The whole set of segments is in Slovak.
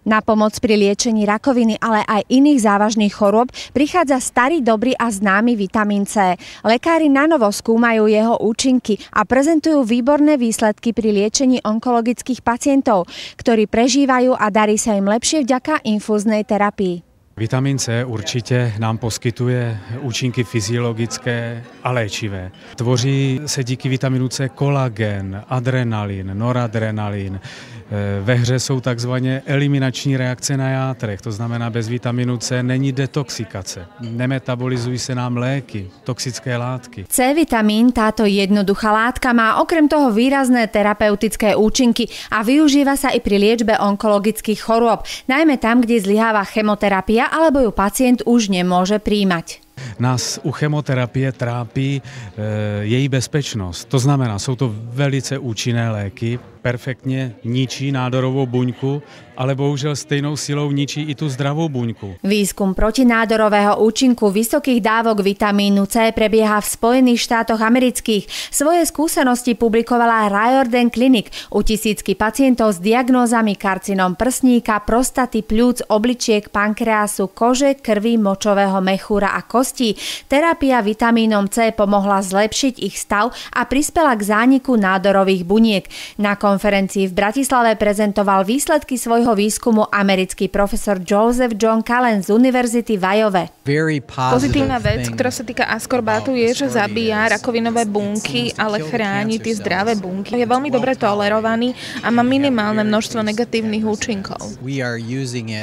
Na pomoc pri liečení rakoviny, ale aj iných závažných chorôb prichádza starý, dobrý a známy vitamín C. Lekári nanovo skúmajú jeho účinky a prezentujú výborné výsledky pri liečení onkologických pacientov, ktorí prežívajú a darí sa im lepšie vďaka infúznej terapii. Vitamín C určitě nám poskytuje účinky fyziologické a léčivé. Tvoří se díky vitaminu C kolagen, adrenalin, noradrenalin. Ve hře jsou takzvané eliminační reakce na játrech, to znamená bez vitaminu C není detoxikace. Nemetabolizují se nám léky, toxické látky. C-vitamín, táto jednoduchá látka, má okrem toho výrazné terapeutické účinky a využíva sa i pri liečbe onkologických chorôb, najmä tam, kde zlyháva chemoterapia alebo ju pacient už nemôže príjmať. Nás u chemoterapie trápí její bezpečnost. To znamená, jsou to velice účinné léky, perfektně ničí nádorovou buňku, ale bohužel stejnou silou ničí i tu zdravou buňku. Výskum protinádorového účinku vysokých dávok vitamínu C prebieha v Spojených štátoch amerických. Svoje skúsenosti publikovala Riordan Clinic u tisícky pacientov s diagnózami karcinom prsníka, prostaty, pľúc, obličiek, pankreasu, kože, krvi, močového mechúra a kostí. Terapia vitamínom C pomohla zlepšiť ich stav a prispela k zániku nádorových buniek. Na konferencii v Bratislave prezentoval výsledky svojho výskumu americký profesor Joseph John Cullen z Univerzity v Iowa. Pozitívna vec, ktorá sa týka askorbátu, je, že zabíja rakovinové bunky, ale chráni tie zdravé bunky. Je veľmi dobre tolerovaný a má minimálne množstvo negatívnych účinkov.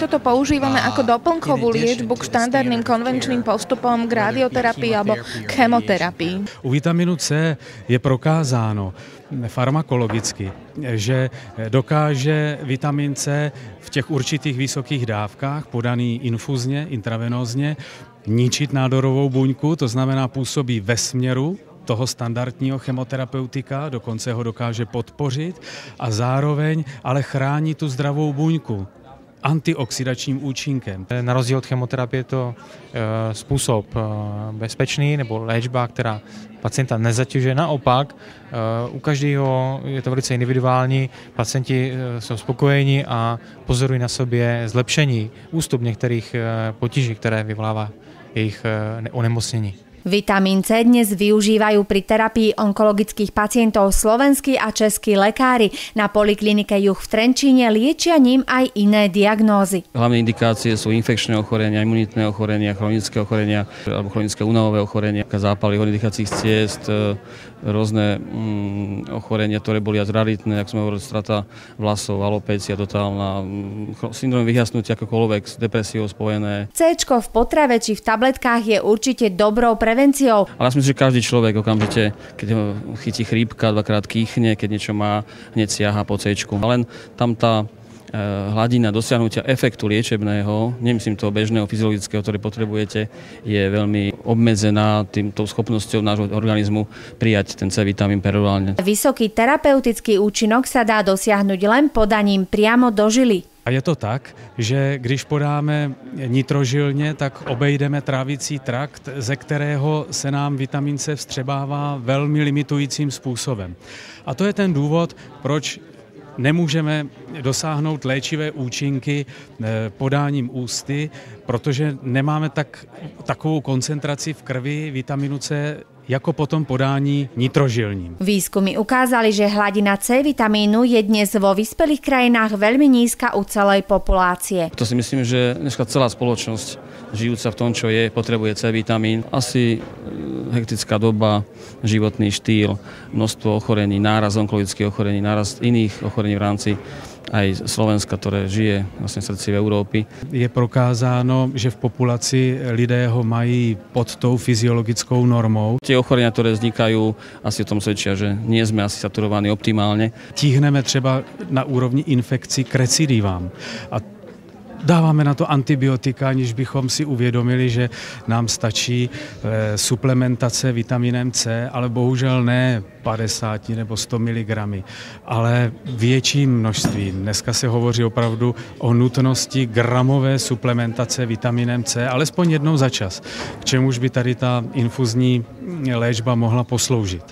Toto používame ako doplnkovú liečbu k štandardným konvenčným postupom, k radioterapii alebo k chemoterapii. U vitaminu C je prokázáno farmakologicky, že dokáže vitamin C v těch určitých vysokých dávkách, podaný infuzně, intravenózně, ničit nádorovou buňku, to znamená působí ve směru toho standardního chemoterapeutika, dokonce ho dokáže podpořit a zároveň ale chrání tu zdravou buňku antioxidačním účinkem. Na rozdíl od chemoterapie je to způsob bezpečný nebo léčba, která pacienta nezatěžuje. Naopak, u každého je to velice individuální, pacienti jsou spokojení a pozorují na sobě zlepšení, ústup některých potíží, které vyvolává jejich onemocnění. Vitamín C dnes využívajú pri terapii onkologických pacientov slovenskí a českí lekári. Na poliklinike Juh v Trenčíne liečia ním aj iné diagnózy. Hlavné indikácie sú infekčné ochorenia, imunitné ochorenia, chronické ochorenia alebo chronické únavové ochorenia, zápaly horných dýchacích ciest, rôzne ochorenia, ktoré boli raritné, ako sme hovorili, strata vlasov, alopécia totálna, syndrom vyhasnutia akokoľvek s depresiou spojené. C-čko v potrave či v tabletkách je určite dobrou prevenciou. Ale ja si myslím, že každý človek okamžite, keď ho chytí chrípka, dvakrát kýchne, keď niečo má, hneď siaha po C-čku. Len tam tá hladina dosiahnutia efektu liečebného, nemyslím toho bežného fyziologického, ktoré potrebujete, je veľmi obmedzená tou schopnosťou nášho organizmu prijať ten C-vitamín perorálne. Vysoký terapeutický účinok sa dá dosiahnuť len podaním priamo do žily. A je to tak, že když podáme nitrožilně, tak obejdeme trávicí trakt, ze kterého se nám vitamin C vstřebává velmi limitujícím způsobem. A to je ten důvod, proč nemůžeme dosáhnout léčivé účinky podáním ústy, protože nemáme takovou koncentraci v krvi vitaminu C jako potom podání nitrožilním. Výskumy ukázali, že hladina C-vitamínu je dnes vo vyspelých krajinách veľmi nízka u celej populácie. To si myslím, že dneska celá spoločnosť žijúca v tom, čo je, potrebuje C-vitamín. Asi hektická doba, životný štýl, množstvo ochorení, náraz onkologických ochorení, náraz iných ochorení v rámci aj Slovenska, ktoré žije vlastne v srdci Európy. Je prokázáno, že v populaci lidé ho mají pod tou fyziologickou normou. Tie ochorenia, ktoré vznikajú, asi o tom svedčia, že nie sme asi saturovaní optimálne. Tíhneme třeba na úrovni infekcí k recidivám. A dáváme na to antibiotika, aniž bychom si uvědomili, že nám stačí suplementace vitaminem C, ale bohužel ne 50 nebo 100 mg, ale větším množstvím. Dneska se hovoří opravdu o nutnosti gramové suplementace vitaminem C, alespoň jednou za čas, k čemuž by tady ta infuzní léčba mohla posloužit.